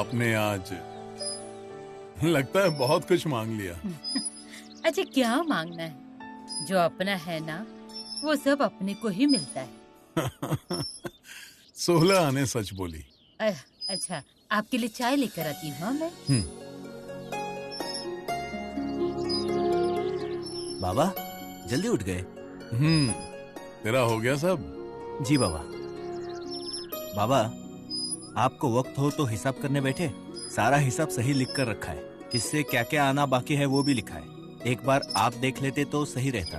आपने आज लगता है बहुत कुछ मांग लिया। अच्छा, क्या मांगना है? जो अपना है ना, वो सब अपने को ही मिलता है। 16 आने सच बोली। अच्छा, आपके लिए चाय लेकर आती हूँ। हाँ, मैं बाबा जल्दी उठ गए। तेरा हो गया सब? जी बाबा। बाबा आपको वक्त हो तो हिसाब करने बैठे? सारा हिसाब सही लिख कर रखा है, किससे क्या क्या आना बाकी है वो भी लिखा है। एक बार आप देख लेते तो सही रहता।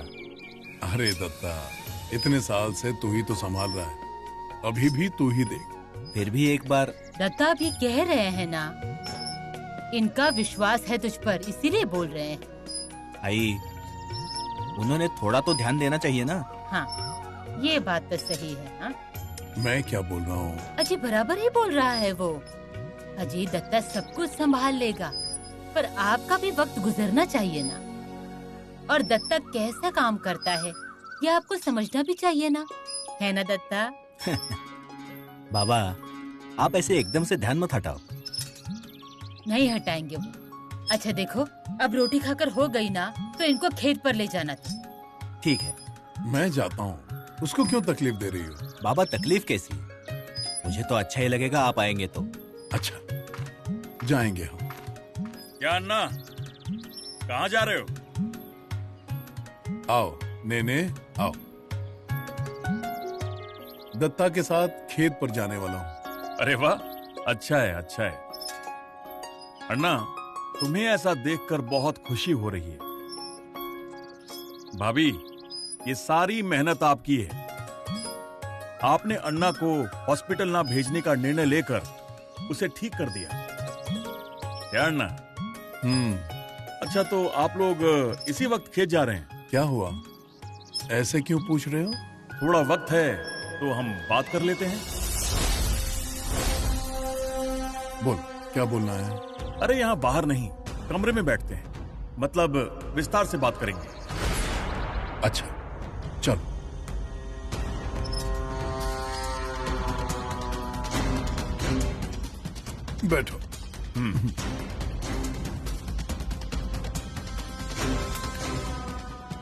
अरे दत्ता, इतने साल से तू ही तो संभाल रहा है, अभी भी तू ही देख। फिर भी एक बार। दत्ता भी कह रहे हैं ना, इनका विश्वास है तुझ पर, इसीलिए बोल रहे हैं। आई, उन्होंने थोड़ा तो ध्यान देना चाहिए ना। हाँ, ये बात तो सही है। हाँ, मैं क्या बोल रहा हूँ? अजी बराबर ही बोल रहा है वो। अजी दत्ता सब कुछ संभाल लेगा, पर आपका भी वक्त गुजरना चाहिए ना। और दत्ता कैसा काम करता है ये आपको समझना भी चाहिए ना, है ना दत्ता? बाबा आप ऐसे एकदम से ध्यान मत हटाओ। नहीं हटाएंगे वो। अच्छा देखो, अब रोटी खाकर हो गई ना, तो इनको खेत पर ले जाना था। ठीक है। मैं जाता हूँ, उसको क्यों तकलीफ दे रही हो? बाबा तकलीफ कैसी? मुझे तो अच्छा ही लगेगा आप आएंगे तो। अच्छा, जाएंगे हम। क्या अन्ना, कहाँ जा रहे हो? आओ नेने, आओ। दत्ता के साथ खेत पर जाने वाला हूँ। अरे वाह, अच्छा है अच्छा है। अन्ना, तुम्हें ऐसा देखकर बहुत खुशी हो रही है। भाभी, ये सारी मेहनत आपकी है। आपने अन्ना को हॉस्पिटल ना भेजने का निर्णय लेकर उसे ठीक कर दिया। क्या अन्ना? अच्छा, तो आप लोग इसी वक्त खेत जा रहे हैं? क्या हुआ, ऐसे क्यों पूछ रहे हो? थोड़ा वक्त है तो हम बात कर लेते हैं। बोल, क्या बोलना है? अरे यहाँ बाहर नहीं, कमरे में बैठते हैं, मतलब विस्तार से बात करेंगे। अच्छा, चलो। बैठो।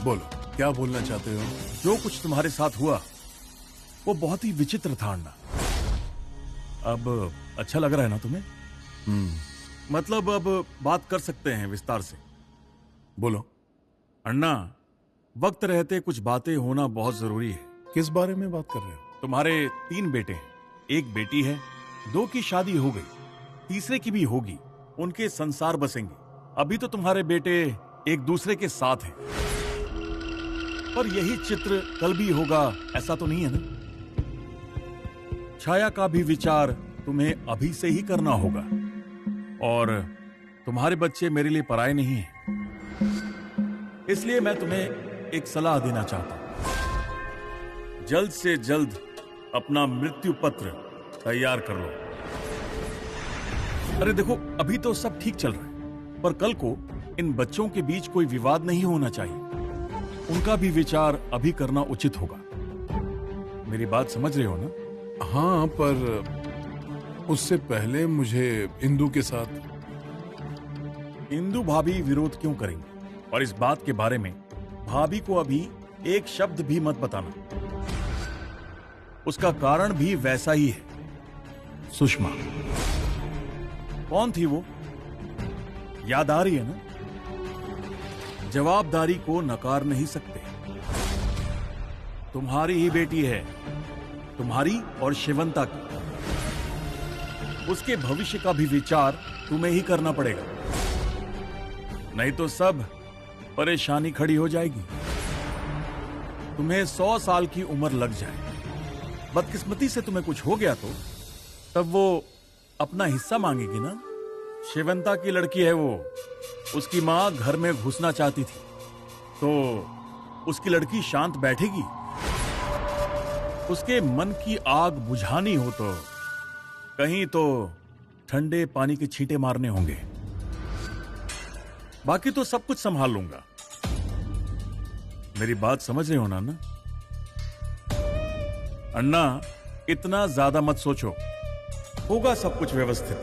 बोलो, क्या बोलना चाहते हो? जो कुछ तुम्हारे साथ हुआ वो बहुत ही विचित्र था अन्ना। अब अच्छा लग रहा है ना तुम्हें? मतलब अब बात कर सकते हैं विस्तार से। बोलो। अन्ना, वक्त रहते कुछ बातें होना बहुत जरूरी है। किस बारे में बात कर रहे हो? तुम्हारे 3 बेटे हैं, एक बेटी है, 2 की शादी हो गई, तीसरे की भी होगी, उनके संसार बसेंगे। अभी तो तुम्हारे बेटे एक दूसरे के साथ हैं, पर यही चित्र कल भी होगा ऐसा तो नहीं है ना? छाया का भी विचार तुम्हें अभी से ही करना होगा, और तुम्हारे बच्चे मेरे लिए पराये नहीं हैं। इसलिए मैं तुम्हें एक सलाह देना चाहता हूं। जल्द से जल्द अपना मृत्यु पत्र तैयार कर लो। अरे देखो, अभी तो सब ठीक चल रहा है, पर कल को इन बच्चों के बीच कोई विवाद नहीं होना चाहिए। उनका भी विचार अभी करना उचित होगा। मेरी बात समझ रहे हो ना? हाँ, पर उससे पहले मुझे इंदु के साथ। इंदु भाभी विरोध क्यों करेंगे? और इस बात के बारे में भाभी को अभी एक शब्द भी मत बताना। उसका कारण भी वैसा ही है। सुषमा। कौन थी वो? याद आ रही है ना? जवाबदारी को नकार नहीं सकते। तुम्हारी ही बेटी है, तुम्हारी और शिवंता की। उसके भविष्य का भी विचार तुम्हें ही करना पड़ेगा, नहीं तो सब परेशानी खड़ी हो जाएगी। तुम्हें 100 साल की उम्र लग जाए, बदकिस्मती से तुम्हें कुछ हो गया तो तब वो अपना हिस्सा मांगेगी ना। शिवंता की लड़की है वो, उसकी मां घर में घुसना चाहती थी, तो उसकी लड़की शांत बैठेगी? उसके मन की आग बुझानी हो तो कहीं तो ठंडे पानी के छींटे मारने होंगे। बाकी तो सब कुछ संभाल लूंगा। मेरी बात समझ रहे हो ना? अन्ना, इतना ज्यादा मत सोचो, होगा सब कुछ व्यवस्थित।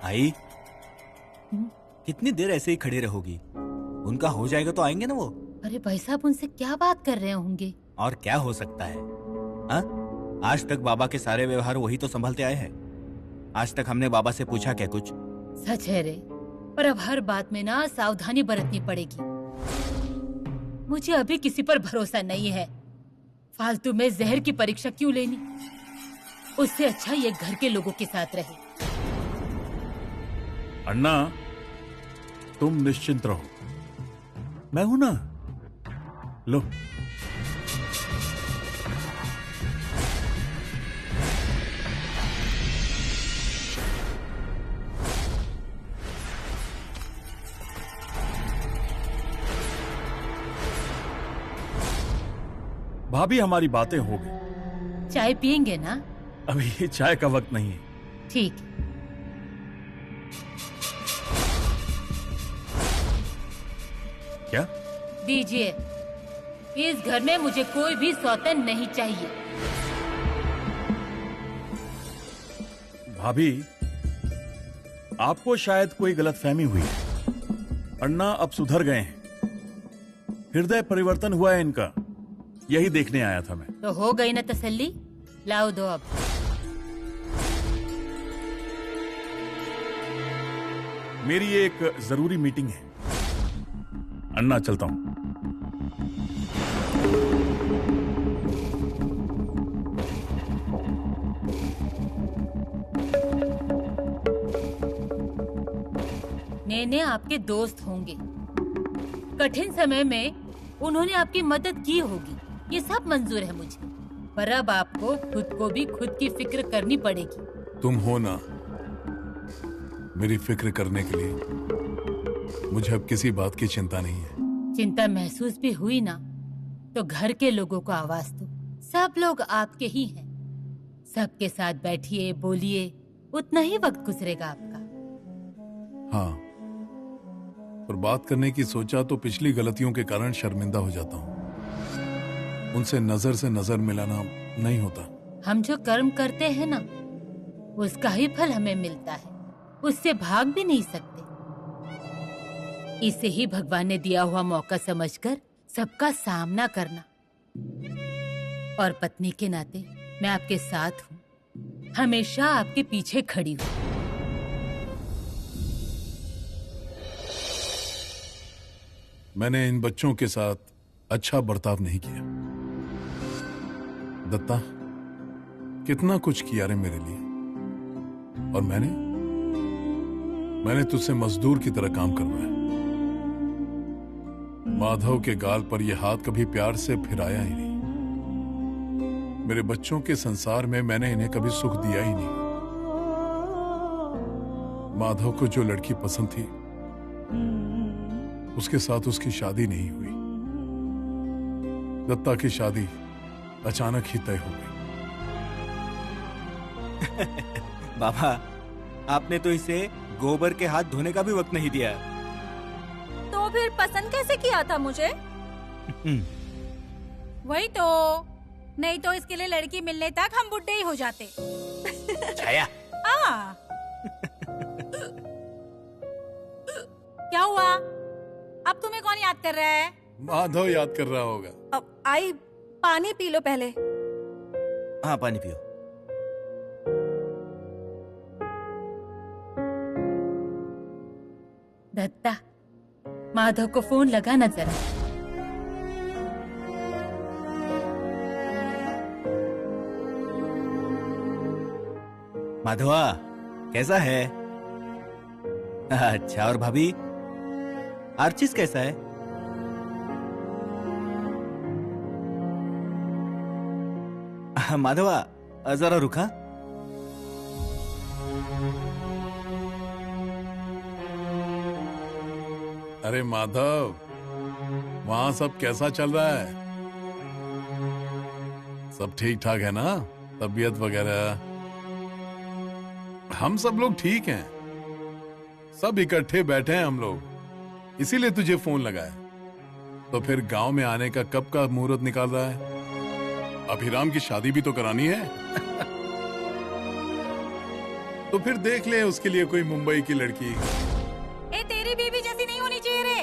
आई, कितनी देर ऐसे ही खड़ी रहोगी? उनका हो जाएगा तो आएंगे ना वो। अरे भाई साहब, उनसे क्या बात कर रहे होंगे? और क्या हो सकता है? हा? आज तक बाबा के सारे व्यवहार वही तो संभालते आए हैं। आज तक हमने बाबा से पूछा क्या कुछ? सच है रे, पर अब हर बात में ना सावधानी बरतनी पड़ेगी। मुझे अभी किसी पर भरोसा नहीं है। फालतू में जहर की परीक्षा क्यों लेनी? उससे अच्छा ये घर के लोगों के साथ रहे। अन्ना, तुम निश्चिंत रहो, मैं हूं ना। लो, भाभी हमारी बातें हो गई। चाय पियेंगे ना? अभी चाय का वक्त नहीं है। ठीक। क्या? दीजिए। इस घर में मुझे कोई भी सौतन नहीं चाहिए। भाभी, आपको शायद कोई गलतफहमी हुई है। अन्ना अब सुधर गए हैं, हृदय परिवर्तन हुआ है इनका, यही देखने आया था मैं। तो हो गई ना तसल्ली? लाओ दो अब। मेरी एक जरूरी मीटिंग है, अन्ना चलता हूं। नेने आपके दोस्त होंगे। कठिन समय में उन्होंने आपकी मदद की होगी, ये सब मंजूर है मुझे। पर अब आपको खुद को भी खुद की फिक्र करनी पड़ेगी। तुम हो ना मेरी फिक्र करने के लिए। मुझे अब किसी बात की चिंता नहीं है। चिंता महसूस भी हुई ना तो घर के लोगों को आवाज दो। सब लोग आपके ही हैं। सबके साथ बैठिए, बोलिए, उतना ही वक्त गुजरेगा आपका। हाँ, और बात करने की सोचा तो पिछली गलतियों के कारण शर्मिंदा हो जाता हूँ। उनसे नजर से नजर मिलाना नहीं होता। हम जो कर्म करते हैं ना, उसका ही फल हमें मिलता है। उससे भाग भी नहीं सकते। इसे ही भगवान ने दिया हुआ मौका समझकर सबका सामना करना। और पत्नी के नाते मैं आपके साथ हूँ, हमेशा आपके पीछे खड़ी हूँ। मैंने इन बच्चों के साथ अच्छा बर्ताव नहीं किया। दत्ता, कितना कुछ किया रे मेरे लिए, और मैंने तुझसे मजदूर की तरह काम करवाया। माधव के गाल पर यह हाथ कभी प्यार से फिराया ही नहीं। मेरे बच्चों के संसार में मैंने इन्हें कभी सुख दिया ही नहीं। माधव को जो लड़की पसंद थी, उसके साथ उसकी शादी नहीं हुई। दत्ता की शादी अचानक ही तय हो गई। बाबा, आपने तो इसे गोबर के हाथ धोने का भी वक्त नहीं दिया। तो फिर पसंद कैसे किया था मुझे? वही तो, नहीं तो इसके लिए लड़की मिलने तक हम बुढ़े ही हो जाते। छाया। क्या हुआ? अब तुम्हें कौन याद कर रहा है? माधव याद कर रहा होगा। अब आई, पानी पी लो पहले। हाँ, पानी पियो। दत्ता, माधव को फोन लगा ना जरा। माधवा, कैसा है? अच्छा, और भाभी आर्चिस कैसा है? माधवा, जरा रुका। अरे माधव, वहां सब कैसा चल रहा है? सब ठीक ठाक है ना? तबीयत वगैरह? हम सब लोग ठीक हैं। सब इकट्ठे बैठे हैं हम लोग, इसीलिए तुझे फोन लगाया। तो फिर गांव में आने का कब का मुहूर्त निकाल रहा है? अभिराम की शादी भी तो करानी है। तो फिर देख ले उसके लिए कोई मुंबई की लड़की। ए तेरी बीवी जैसी नहीं होनी चाहिए रे,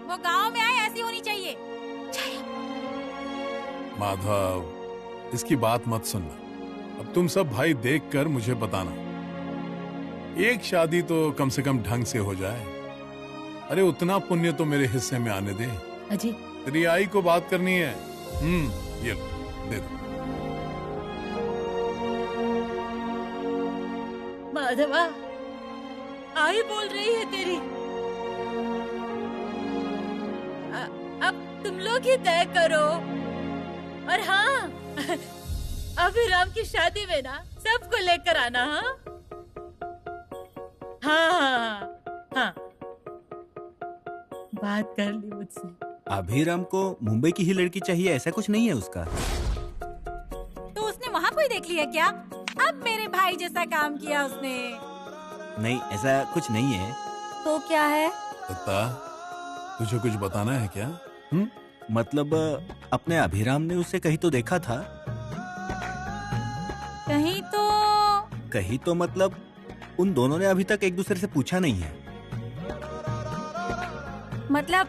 वो गांव में आए ऐसी होनी चाहिए। माधव, इसकी बात मत सुनना। अब तुम सब भाई देखकर मुझे बताना। एक शादी तो कम से कम ढंग से हो जाए। अरे उतना पुण्य तो मेरे हिस्से में आने दे। अजी तेरी आई को बात करनी है। ये लो, दे दो। माधवा, आई बोल रही है तेरी। अब तुम लोग ही तय करो। और हाँ, अभिराम की शादी में ना सबको लेकर आना। हाँ, हाँ। बात कर ली मुझसे। अभिराम को मुंबई की ही लड़की चाहिए, ऐसा कुछ नहीं है उसका। तो उसने वहाँ कोई देख लिया क्या? अब मेरे भाई जैसा काम किया उसने। नहीं, ऐसा कुछ नहीं है। तो क्या है? दत्ता, तुझे कुछ बताना है क्या? मतलब अपने अभिराम ने उसे कहीं तो देखा था। कहीं तो मतलब उन दोनों ने अभी तक एक दूसरे से पूछा नहीं है। मतलब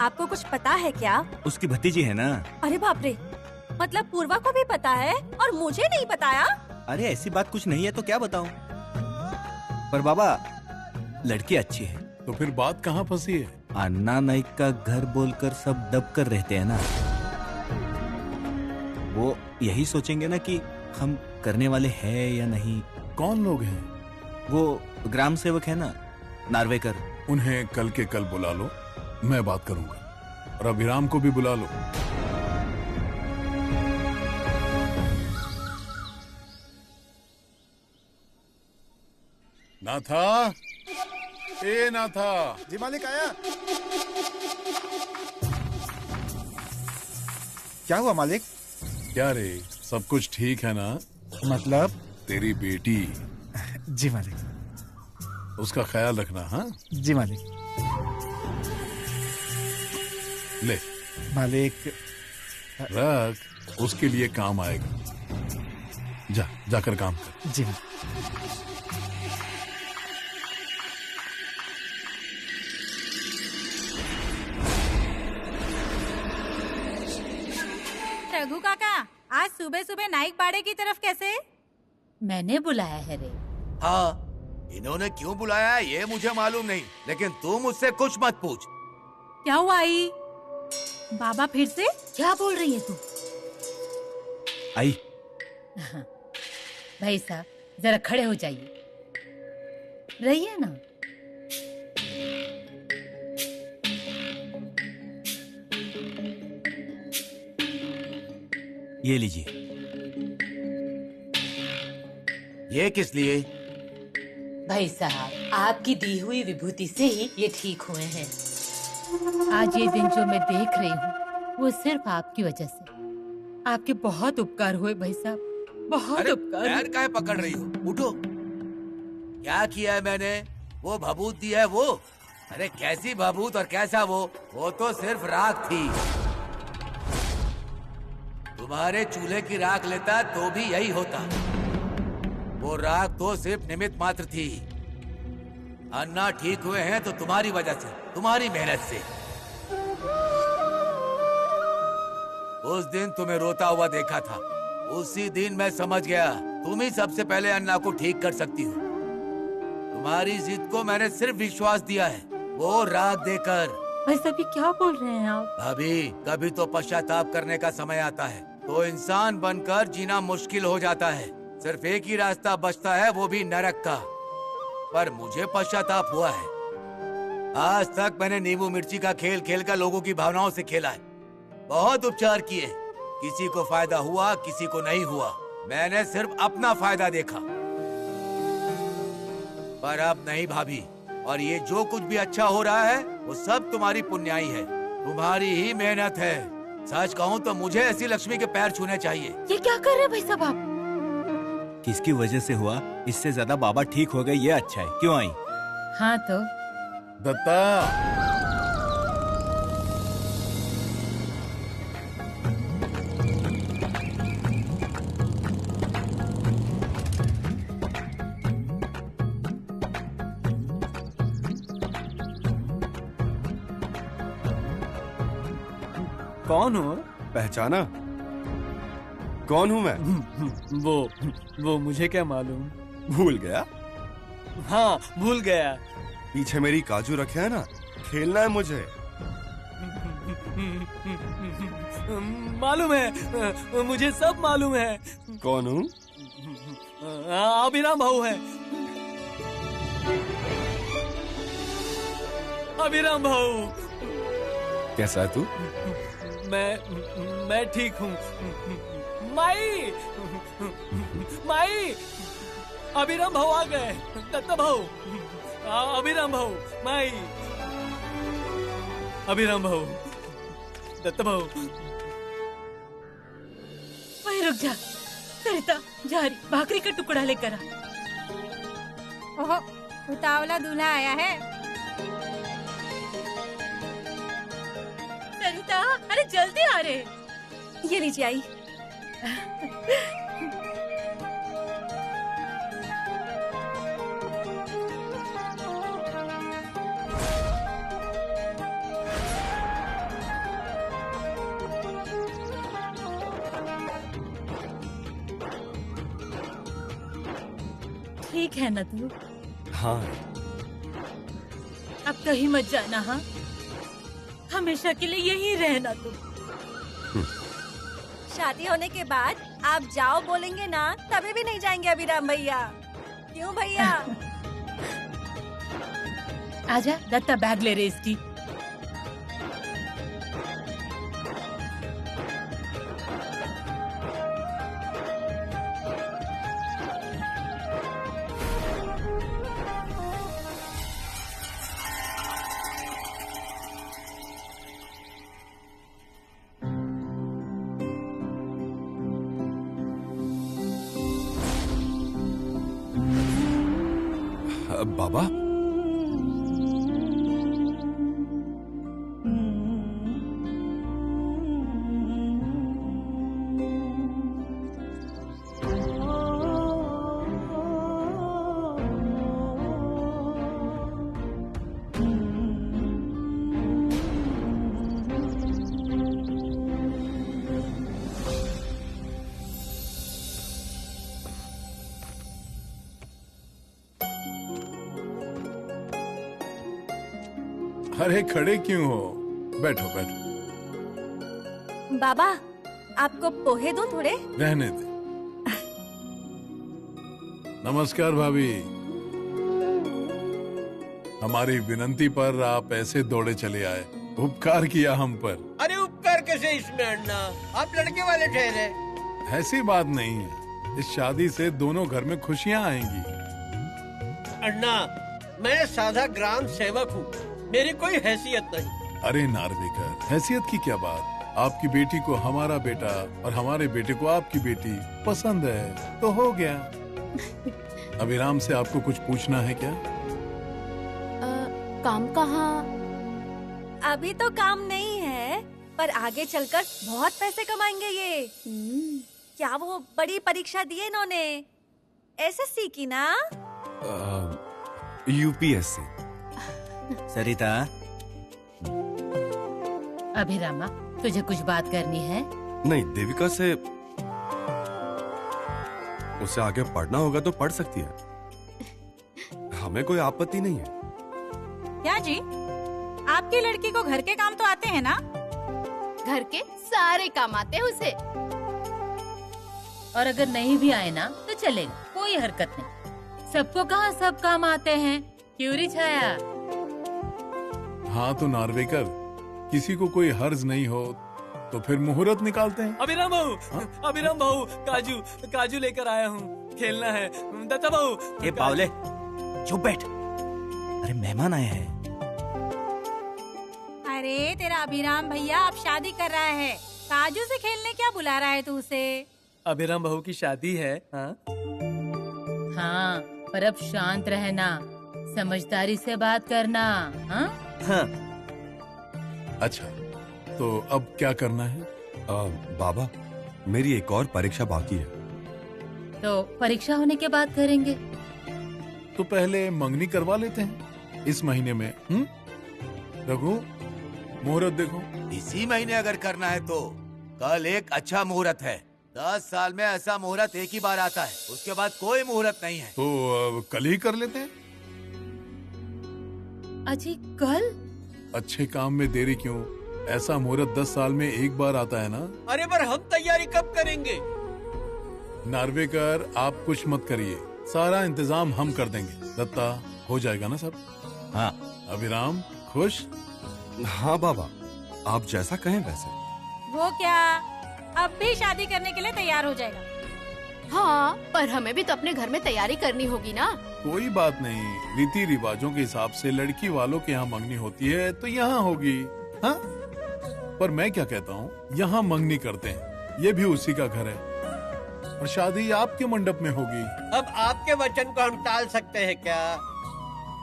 आपको कुछ पता है क्या? उसकी भतीजी है ना। अरे बाप रे, मतलब पूर्वा को भी पता है और मुझे नहीं बताया? अरे ऐसी बात कुछ नहीं है तो क्या बताऊं। पर बाबा, लड़की अच्छी है। तो फिर बात कहाँ फंसी है? अन्ना नाइक का घर बोलकर सब दब कर रहते हैं ना। वो यही सोचेंगे ना कि हम करने वाले हैं या नहीं। कौन लोग हैं? वो ग्राम सेवक है ना, नार्वेकर। उन्हें कल के कल बुला लो, मैं बात करूंगा। और अभिराम को भी बुला लो। नाथा, ए नाथा। जी मालिक, आया। क्या हुआ मालिक? क्या रे, सब कुछ ठीक है ना? मतलब? तेरी बेटी, जी मालिक। उसका ख्याल रखना। हाँ जी मालिक। ले मालिक, रख, उसके लिए काम आएगा। जाकर काम कर। जी मालिक। रघु काका, आज सुबह सुबह नाइक बाड़े की तरफ कैसे? मैंने बुलाया है रे। हाँ, इन्होंने क्यों बुलाया है ये मुझे मालूम नहीं, लेकिन तू मुझसे कुछ मत पूछ। क्या हुआ आई? बाबा फिर से? क्या बोल रही है तू? आई। भाई साहब, जरा खड़े हो जाइए। रहिए ना। ये लीजिए। ये किस लिए? भाई साहब, आपकी दी हुई विभूति से ही ये ठीक हुए हैं। आज ये दिन जो मैं देख रही हूँ वो सिर्फ आपकी वजह से। आपके बहुत उपकार हुए भाई साहब, बहुत उपकार। पैर काहे पकड़ रही हो? उठो। क्या किया है मैंने? वो भभूत दी है वो? अरे कैसी भभूत और कैसा वो तो सिर्फ राख थी। तुम्हारे चूल्हे की राख लेता तो भी यही होता। वो राख तो सिर्फ निमित्त मात्र थी। अन्ना ठीक हुए हैं तो तुम्हारी वजह से, तुम्हारी मेहनत से। उस दिन तुम्हें रोता हुआ देखा था, उसी दिन मैं समझ गया तुम ही सबसे पहले अन्ना को ठीक कर सकती हो। तुम्हारी जिद को मैंने सिर्फ विश्वास दिया है, वो राख देकर। भाई साहब, ये क्या बोल रहे हैं आप? भाभी, कभी तो पश्चाताप करने का समय आता है तो इंसान बनकर जीना मुश्किल हो जाता है। सिर्फ एक ही रास्ता बचता है, वो भी नरक का। पर मुझे पश्चाताप हुआ है। आज तक मैंने नींबू मिर्ची का खेल खेलकर लोगों की भावनाओं से खेला है। बहुत उपचार किए, किसी को फायदा हुआ, किसी को नहीं हुआ। मैंने सिर्फ अपना फायदा देखा। पर अब नहीं भाभी, और ये जो कुछ भी अच्छा हो रहा है वो सब तुम्हारी पुण्याई है, तुम्हारी ही मेहनत है। सच कहूँ तो मुझे ऐसी लक्ष्मी के पैर छूने चाहिए। ये क्या कर रहे हैं भाई साहब आप? किसकी वजह से हुआ, इससे ज्यादा बाबा ठीक हो गए, ये अच्छा है। क्यों आई? हाँ तो दत्ता, कौन हो? पहचाना? कौन हूं मैं? वो मुझे क्या मालूम? भूल गया? हाँ, भूल गया। पीछे मेरी काजू रखे है ना, खेलना है मुझे। मालूम है, मुझे सब मालूम है। कौन हूँ? अभिराम भाऊ है। अभिराम भाऊ। कैसा है तू? मैं ठीक हूँ। माई, माई, अभिराम भाऊ आ गए। दत्ता भाऊ, अभिराम भाऊ, माई, अभिराम भाऊ, दत्ता भाऊ। वहीं रुक जा सरिता, जा रही भाकरी का टुकड़ा लेकर आ। ओहो, उतावला दूल्हा आया है। सरिता, अरे जल्दी आ रहे। ये लीजिए आई। ठीक है ना तू? हाँ। अब कहीं मत जाना। हाँ, हमेशा के लिए यहीं रहना तू। शादी होने के बाद आप जाओ बोलेंगे ना, तभी भी नहीं जाएंगे अभिराम भैया। क्यों भैया? आजा, दत्ता बैग ले रहे इसकी। बाबा, अरे खड़े क्यों हो? बैठो बैठो। बाबा, आपको पोहे दूं थोड़े? रहने दे। नमस्कार भाभी। हमारी विनंती पर आप ऐसे दौड़े चले आए, उपकार किया हम पर। अरे उपकार कैसे इसमें अण्णा, आप लड़के वाले ठहरे। ऐसी बात नहीं है, इस शादी से दोनों घर में खुशियाँ आएंगी। अण्णा, मैं साधा ग्राम सेवक हूँ, मेरी कोई हैसियत नहीं। अरे नार्वेकर, हैसियत की क्या बात? आपकी बेटी को हमारा बेटा और हमारे बेटे को आपकी बेटी पसंद है तो हो गया। अभिराम से आपको कुछ पूछना है क्या? काम कहाँ? अभी तो काम नहीं है, पर आगे चलकर बहुत पैसे कमाएंगे ये। क्या वो बड़ी परीक्षा दी है इन्होंने? एसएससी की ना? यूपीएससी। सरिता, अभिरामा, तुझे कुछ बात करनी है? नहीं, देविका से उसे आगे पढ़ना होगा तो पढ़ सकती है, हमें कोई आपत्ति नहीं है। क्या जी, आपकी लड़की को घर के काम तो आते हैं ना? घर के सारे काम आते हैं उसे। और अगर नहीं भी आए ना तो चलेगा, कोई हरकत नहीं। सबको कहाँ सब काम आते हैं, क्यों री छाया? हाँ तो नार्वेकर, किसी को कोई हर्ज नहीं हो तो फिर मुहूर्त निकालते हैं। अभिराम भाऊ, अभिराम भाऊ, काजू लेकर आया हूँ, खेलना है। दत्ता भाऊ। ये बावले, चुप बैठ। अरे मेहमान आए हैं। अरे तेरा अभिराम भैया अब शादी कर रहा है, काजू से खेलने क्या बुला रहा है तू उसे? अभिराम भाऊ की शादी है। हाँ हाँ, पर अब शांत रहना, समझदारी से बात करना। हाँ हाँ। अच्छा, तो अब क्या करना है? बाबा, मेरी एक और परीक्षा बाकी है। तो परीक्षा होने के बाद करेंगे। तो पहले मंगनी करवा लेते हैं इस महीने में। रघु, मुहूर्त देखो। इसी महीने अगर करना है तो कल एक अच्छा मुहूर्त है। 10 साल में ऐसा मुहूर्त एक ही बार आता है, उसके बाद कोई मुहूर्त नहीं है। तो कल ही कर लेते हैं। अजी कल? अच्छे काम में देरी क्यों? ऐसा मुहूर्त 10 साल में एक बार आता है ना। अरे पर हम तैयारी कब करेंगे? नार्वेकर, आप कुछ मत करिए, सारा इंतजाम हम कर देंगे। दत्ता, हो जाएगा ना सब? हाँ। अभिराम खुश? हाँ बाबा, आप जैसा कहें वैसे। वो क्या, अब भी शादी करने के लिए तैयार हो जाएगा? हाँ, पर हमें भी तो अपने घर में तैयारी करनी होगी ना। कोई बात नहीं, रीति रिवाजों के हिसाब से लड़की वालों के यहाँ मंगनी होती है तो यहाँ होगी। हाँ, पर मैं क्या कहता हूँ, यहाँ मंगनी करते हैं, ये भी उसी का घर है, और शादी आपके मंडप में होगी। अब आपके वचन को हम टाल सकते हैं क्या?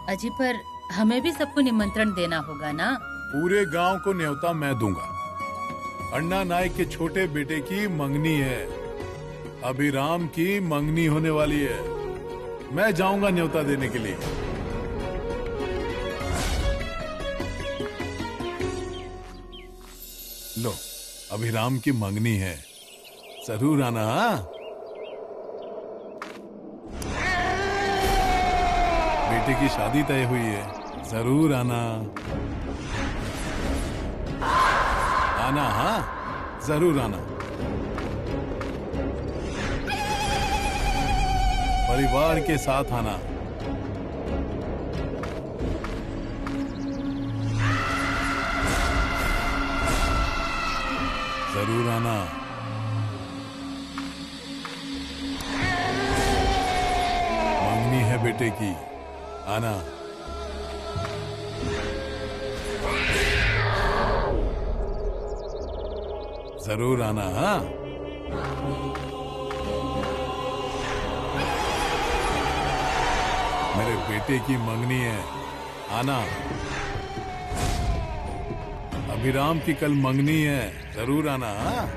अजी पर हमें भी सबको निमंत्रण देना होगा ना। पूरे गांव को न्योता मैं दूंगा। अण्णा नायक के छोटे बेटे की मंगनी है, अभिराम की मंगनी होने वाली है। मैं जाऊंगा न्योता देने के लिए। लो, अभिराम की मंगनी है, जरूर आना। बेटे की शादी तय हुई है, जरूर आना। आना, हाँ जरूर आना। परिवार के साथ आना। जरूर आना। मंगनी है बेटे की, आना। जरूर आना। हाँ, मेरे बेटे की मंगनी है, आना। अभिराम की कल मंगनी है, जरूर आना। हाँ?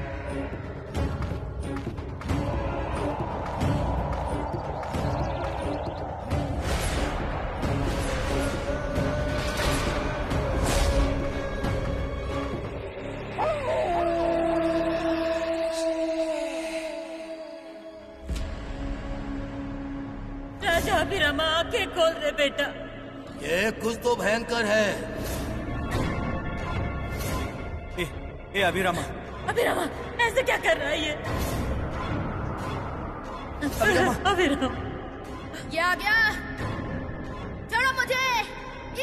राजा अभिराम, आंखें खोल रहे बेटा। ये कुछ तो भयंकर है। ए अभिरामा, अभिराम, ऐसे क्या कर रहा है ये? अभिराम, ये आ गया। छोड़ो मुझे,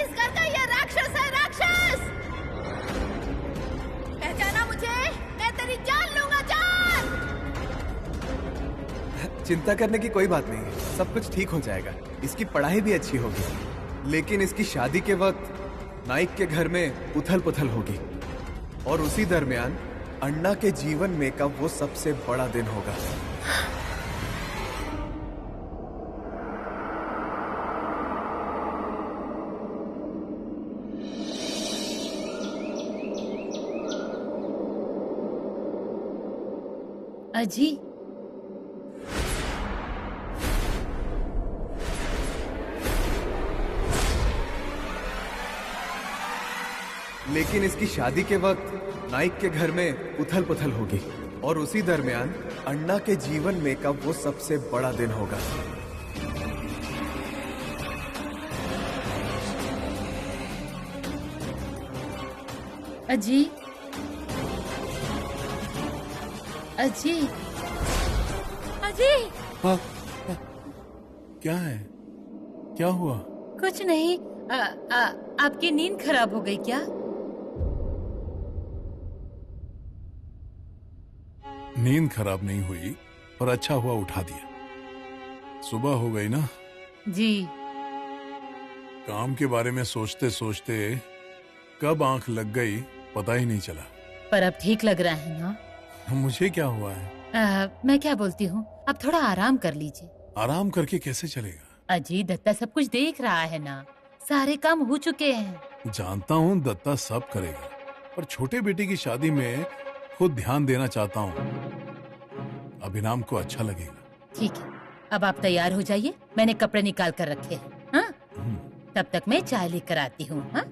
इस घर का ये राक्षस है, राक्षस। पहचाना मुझे? मैं तेरी जान लूंगा, जान। चिंता करने की कोई बात नहीं है, सब कुछ ठीक हो जाएगा। इसकी पढ़ाई भी अच्छी होगी, लेकिन इसकी शादी के वक्त नाइक के घर में उथल पुथल होगी, और उसी दरमियान अण्णा के जीवन में का वो सबसे बड़ा दिन होगा। अजी, लेकिन इसकी शादी के वक्त नाइक के घर में उथल पुथल होगी, और उसी दरमियान अण्णा के जीवन में का वो सबसे बड़ा दिन होगा। अजी, अजी, अजी। हाँ, क्या है? क्या हुआ? कुछ नहीं। आपकी नींद खराब हो गई क्या? नींद खराब नहीं हुई, पर अच्छा हुआ उठा दिया। सुबह हो गई ना। जी। काम के बारे में सोचते सोचते कब आंख लग गई पता ही नहीं चला। पर अब ठीक लग रहा है ना? मुझे क्या हुआ है? मैं क्या बोलती हूँ, अब थोड़ा आराम कर लीजिए। आराम करके कैसे चलेगा? अजी, दत्ता सब कुछ देख रहा है ना, सारे काम हो चुके हैं। जानता हूँ दत्ता सब करेगा, पर छोटे बेटे की शादी में खुद ध्यान देना चाहता हूँ। अभिराम को अच्छा लगेगा। ठीक है, अब आप तैयार हो जाइए, मैंने कपड़े निकाल कर रखे हैं। हाँ? तब तक मैं चाय लेकर आती हूँ। हाँ?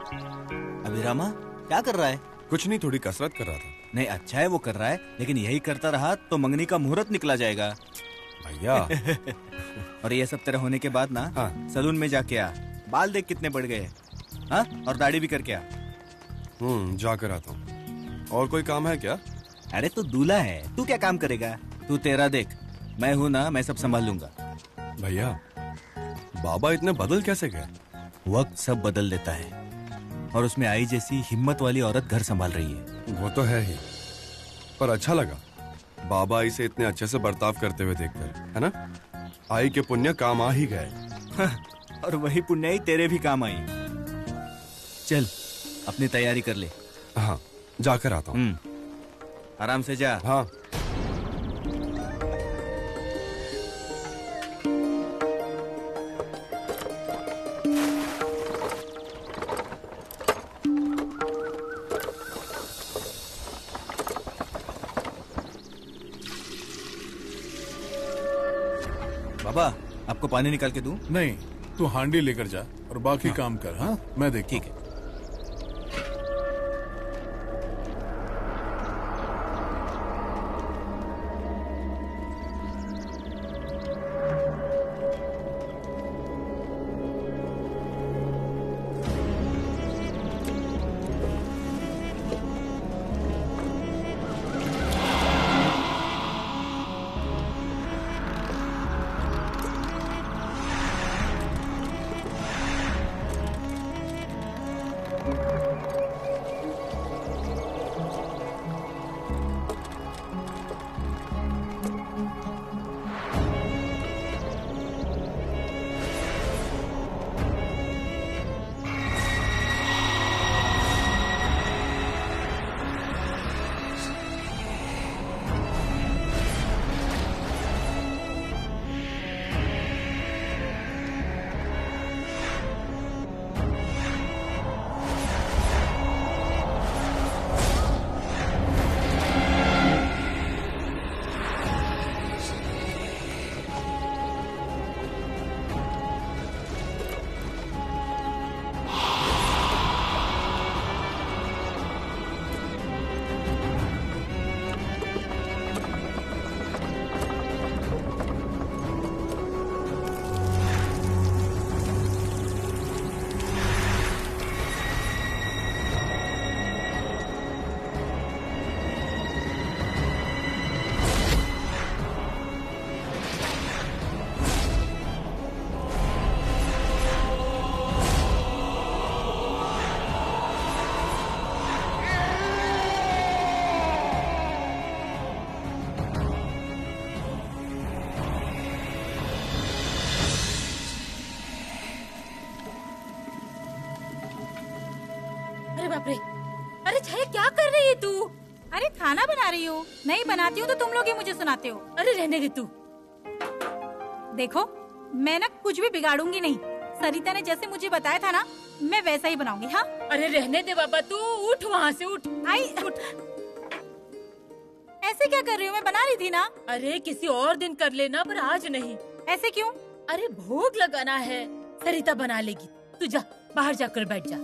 अभिरामा क्या कर रहा है? कुछ नहीं, थोड़ी कसरत कर रहा था। नहीं, अच्छा है वो कर रहा है, लेकिन यही करता रहा तो मंगनी का मुहूर्त निकला जाएगा। भैया और ये सब तेरा होने के बाद ना हाँ। सलून में जाके आ, बाल देख कितने बढ़ गए। हाँ, और दाढ़ी भी करके आ। जाकर आता हूँ। और कोई काम है क्या? अरे तू दूल्हा है, तू क्या काम करेगा? तू तेरा देख, मैं हूँ ना, मैं सब संभाल लूंगा। भैया बाबा इतने बदल कैसे गए? वक्त सब बदल देता है, और उसमें आई जैसी हिम्मत वाली औरत घर संभाल रही है। वो तो है ही, पर अच्छा लगा बाबा इसे इतने अच्छे से बर्ताव करते हुए देखकर, है ना? आई के पुण्य काम आ ही गए। और वही पुण्याई तेरे भी काम आई। चल अपनी तैयारी कर ले। हाँ, जाकर आता हूँ। आराम से जा। हाँ। बाबा आपको पानी निकाल के दूं? नहीं, तू हांडी लेकर जा और बाकी काम कर। हाँ, मैं देख। ठीक है। अरे बाप रे, अरे छाया क्या कर रही है तू? अरे खाना बना रही हूँ। नहीं बनाती हूँ तो तुम लोग ही मुझे सुनाते हो। अरे रहने दे तू। देखो मैं ना कुछ भी बिगाड़ूंगी नहीं। सरिता ने जैसे मुझे बताया था ना, मैं वैसा ही बनाऊंगी। हाँ अरे रहने दे बाबा, तू उठ वहाँ से, उठ। आई उठ। ऐसे क्या कर रही हो? मैं बना रही थी ना। अरे किसी और दिन कर लेना, पर आज नहीं। ऐसे क्यों? अरे भोग लगाना है, सरिता बना लेगी। तू जा बाहर जाकर बैठ जा।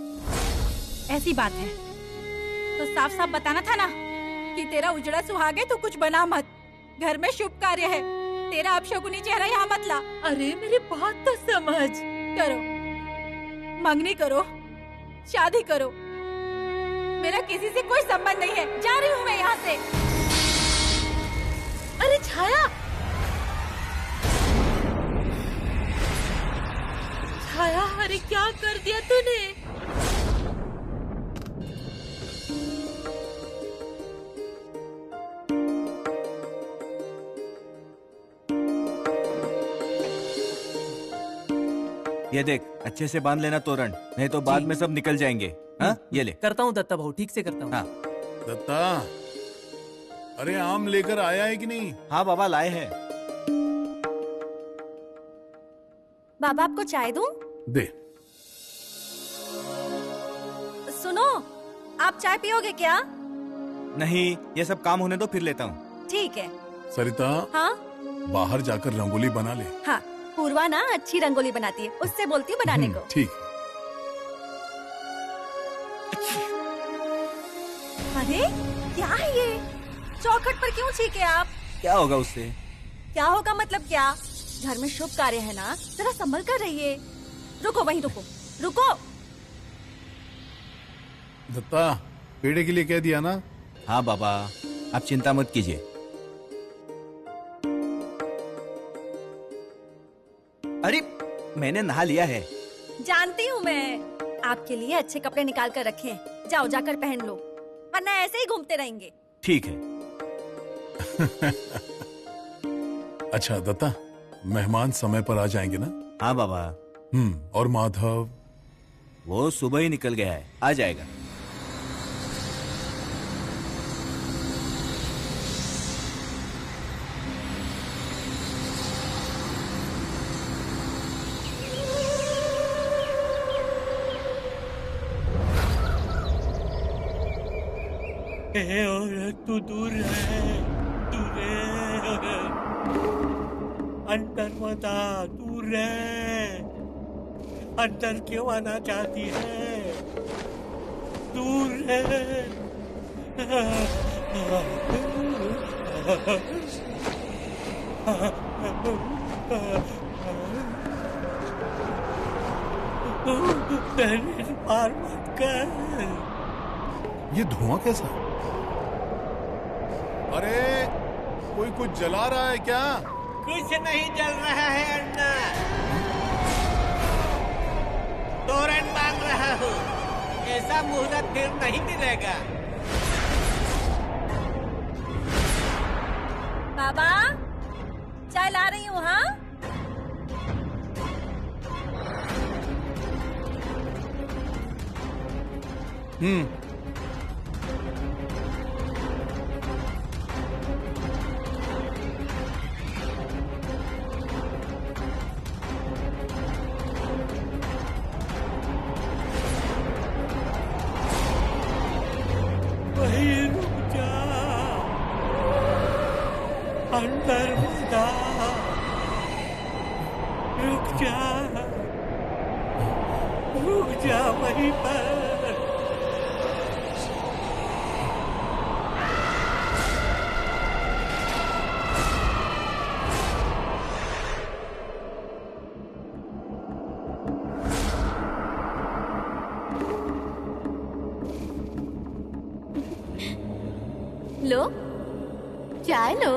ऐसी बात है तो साफ साफ बताना था ना कि तेरा उजड़ा सुहाग है, तू कुछ बना मत। घर में शुभ कार्य है, तेरा अपशकुनी चेहरा यहाँ मत ला। अरे मेरी बात तो समझ। करो, मंगनी करो, शादी करो। मेरा किसी से कोई संबंध नहीं है। जा रही हूँ मैं यहाँ से। अरे छाया, छाया, अरे क्या कर दिया तूने? ये देख, अच्छे से बांध लेना तोरण, नहीं तो बाद में सब निकल जाएंगे। हाँ, ये ले। करता हूँ दत्ता भाऊ, ठीक से करता हूँ। हाँ। दत्ता, अरे आम लेकर आया है कि नहीं? हाँ बाबा, लाए हैं। बाबा आपको चाय दूं? दे। सुनो, आप चाय पियोगे क्या? नहीं, ये सब काम होने दो, फिर लेता हूँ। ठीक है। सरिता, हाँ बाहर जाकर रंगोली बना ले। हाँ, पूर्वा ना अच्छी रंगोली बनाती है, उससे बोलती हूँ बनाने को। ठीक। अरे क्या है ये? चौखट पर क्यों छीके आप? क्या होगा उससे? क्या होगा मतलब क्या? घर में शुभ कार्य है ना, जरा संभल कर रहिए। रुको, वहीं रुको, रुको। दत्ता, पेड़े के लिए कह दिया ना? हाँ बाबा, आप चिंता मत कीजिए। अरे मैंने नहा लिया है। जानती हूँ मैं, आपके लिए अच्छे कपड़े निकाल कर रखे हैं। जाओ, जाकर पहन लो, वरना ऐसे ही घूमते रहेंगे। ठीक है। अच्छा दत्ता, मेहमान समय पर आ जाएंगे ना? हाँ बाबा। और माधव? वो सुबह ही निकल गया है, आ जाएगा। तू दूर रहे, दूर रहे, अंदर मत आ, दूर रहे। अंदर क्यों आना चाहती है? दूर रहे। पार मत कर। ये धुआं कैसा? अरे कोई कुछ जला रहा है क्या? कुछ नहीं जल रहा है अन्ना, तोरण बांध रहा हूँ। ऐसा मुहूर्त फिर नहीं मिलेगा। बाबा, चाय ला रही हूँ। हाँ, वही रुक जा, अंदर मत आ, रुक जा, रुक जा वहीं पर। लो, चाय लो।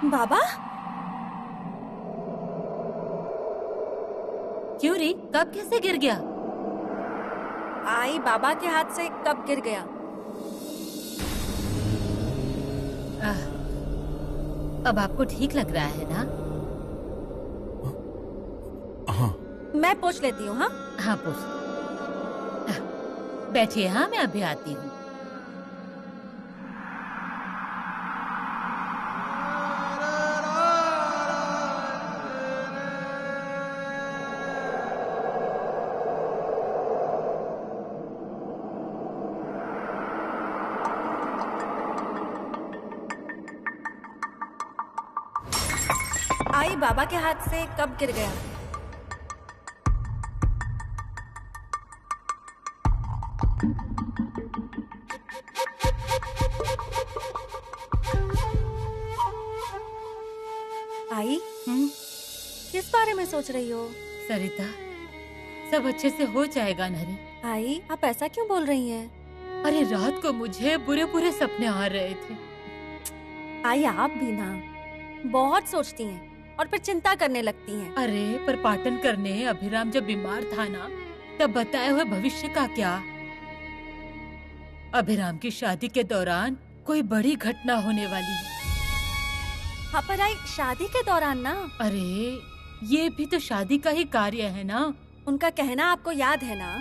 बाबा, क्यों रे, कब कैसे गिर गया? आई बाबा के हाथ से कब गिर गया? अब आपको ठीक लग रहा है ना? हाँ। मैं पूछ लेती हूँ। हाँ हाँ, पूछ। बैठिए, हाँ मैं अभी आती हूँ। आई बाबा के हाथ से कब गिर गया? आई, किस बारे में सोच रही हो? सरिता, सब अच्छे से हो जाएगा ना रे? आई, आप ऐसा क्यों बोल रही हैं? अरे रात को मुझे बुरे बुरे सपने आ रहे थे। आई, आप भी ना बहुत सोचती हैं और फिर चिंता करने लगती हैं। अरे पर पाटन करने अभिराम जब बीमार था ना, तब बताए हुए भविष्य का क्या? अभिराम की शादी के दौरान कोई बड़ी घटना होने वाली है। हाँ पर आई, शादी के दौरान ना? अरे ये भी तो शादी का ही कार्य है ना। उनका कहना आपको याद है ना?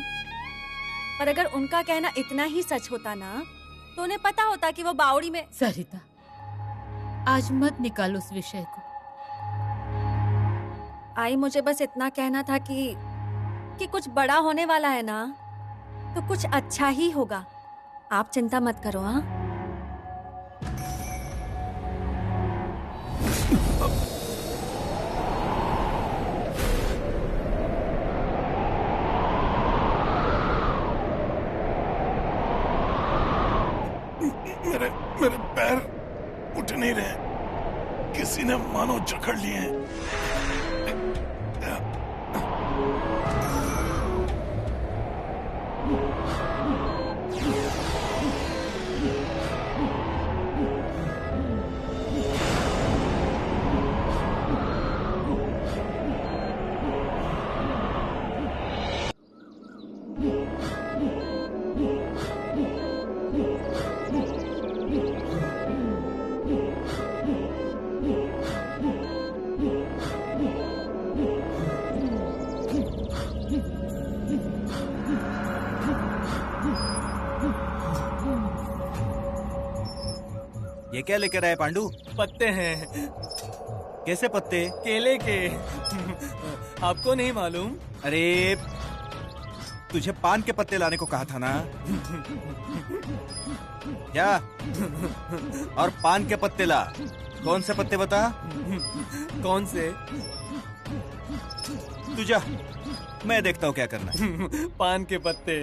पर अगर उनका कहना इतना ही सच होता ना, तो उन्हें पता होता कि वो बावड़ी में। सरिता, आज मत निकाल उस विषय को। आई, मुझे बस इतना कहना था कि कुछ बड़ा होने वाला है ना, तो कुछ अच्छा ही होगा। आप चिंता मत करो। हाँ, मेरे मेरे पैर उठ नहीं रहे, किसी ने मानो जकड़ लिए हैं। ये क्या लेकर आए पांडू? पत्ते हैं। कैसे पत्ते? केले के। आपको नहीं मालूम? अरे तुझे पान के पत्ते लाने को कहा था ना। क्या? और पान के पत्ते ला। कौन से पत्ते बता? कौन से? तू जा, मैं देखता हूँ क्या करना है। पान के पत्ते।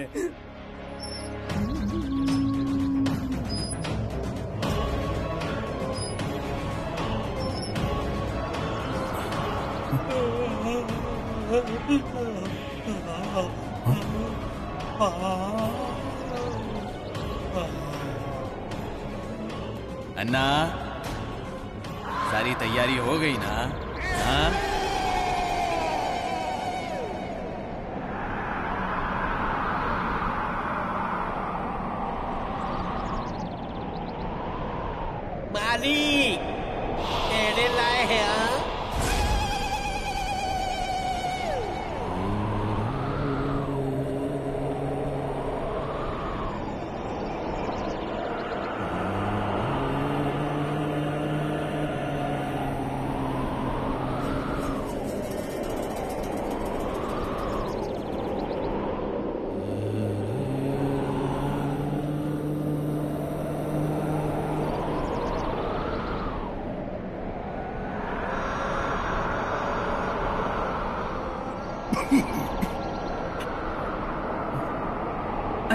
अन्ना, सारी तैयारी हो गई ना? हाँ? मालिक, केले लाए हैं। हाँ?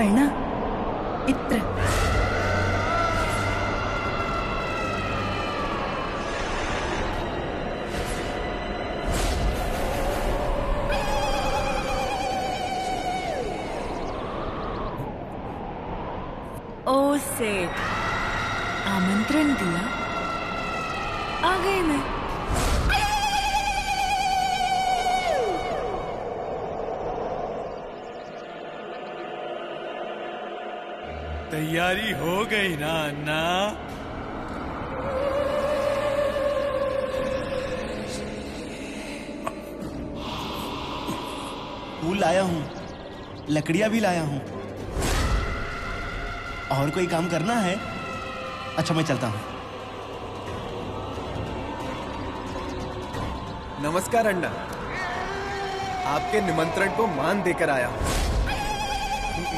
अण्णा, इत्र। ओ सेठ, आमंत्रण दिया, आ गई मैं। तैयारी हो गई ना अन्ना? फूल लाया हूँ, लकड़ियाँ भी लाया हूँ। और कोई काम करना है? अच्छा, मैं चलता हूँ। नमस्कार अण्णा, आपके निमंत्रण को मान देकर आया हूँ।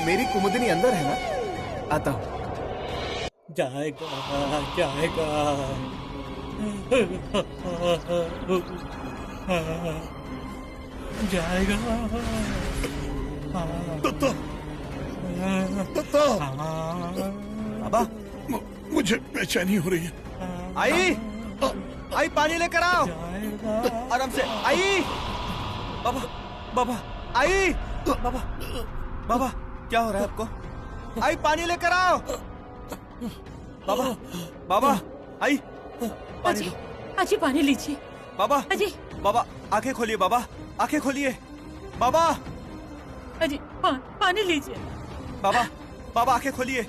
मेरी कुमुदिनी अंदर है ना? आता हूँ। जाएगा, जाएगा। जाएगा। दत्ता, दत्ता, बाबा, मुझे बेचैनी हो रही है। आई, आई पानी लेकर आओ। आराम से। आई, बाबा, बाबा, आई, बाबा, बाबा, क्या हो रहा है आपको? आई पानी लेकर आओ। बाबा, बाबा, आई पानी। अजी पानी लीजिए। बाबा, अजी, बाबा आंखें खोलिए। बाबा आंखें खोलिए। बाबा, अजी पानी लीजिए। बाबा, बाबा आंखें खोलिए।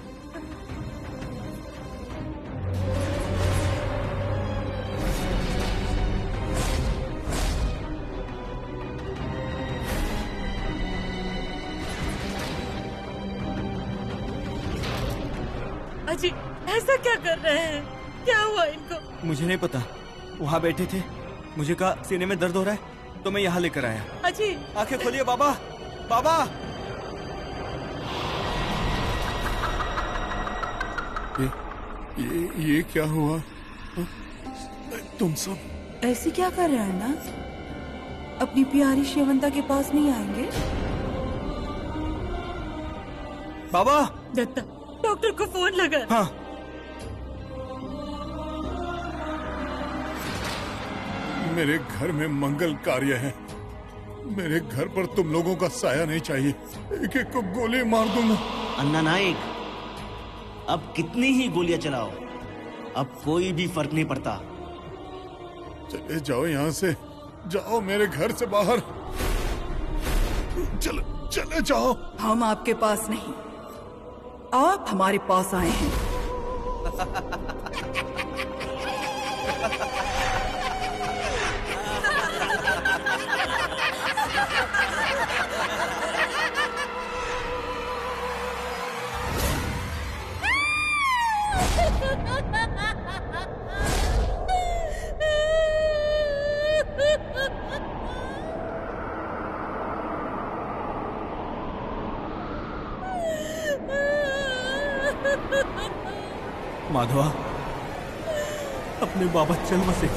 अजी ऐसा क्या कर रहे हैं? क्या हुआ इनको? मुझे नहीं पता, वहाँ बैठे थे, मुझे कहा सीने में दर्द हो रहा है तो मैं यहाँ लेकर आया। अजी आंखें खोलिए बाबा। बाबा, ये क्या हुआ? तुम सब ऐसी क्या कर रहे हैं ना? अपनी प्यारी शेवंता के पास नहीं आएंगे? बाबा, दत्ता, डॉक्टर को फोन लगा। हाँ, मेरे घर में मंगल कार्य है। मेरे घर पर तुम लोगों का साया नहीं चाहिए। एक एक को गोली मार दूंगा। अन्ना नाइक, अब कितनी ही गोलियां चलाओ, अब कोई भी फर्क नहीं पड़ता। चले जाओ यहाँ से, जाओ मेरे घर से बाहर, चले जाओ। हम आपके पास नहीं, आप हमारे पास आए हैं। माधवा, अपने बाबा चल बसे।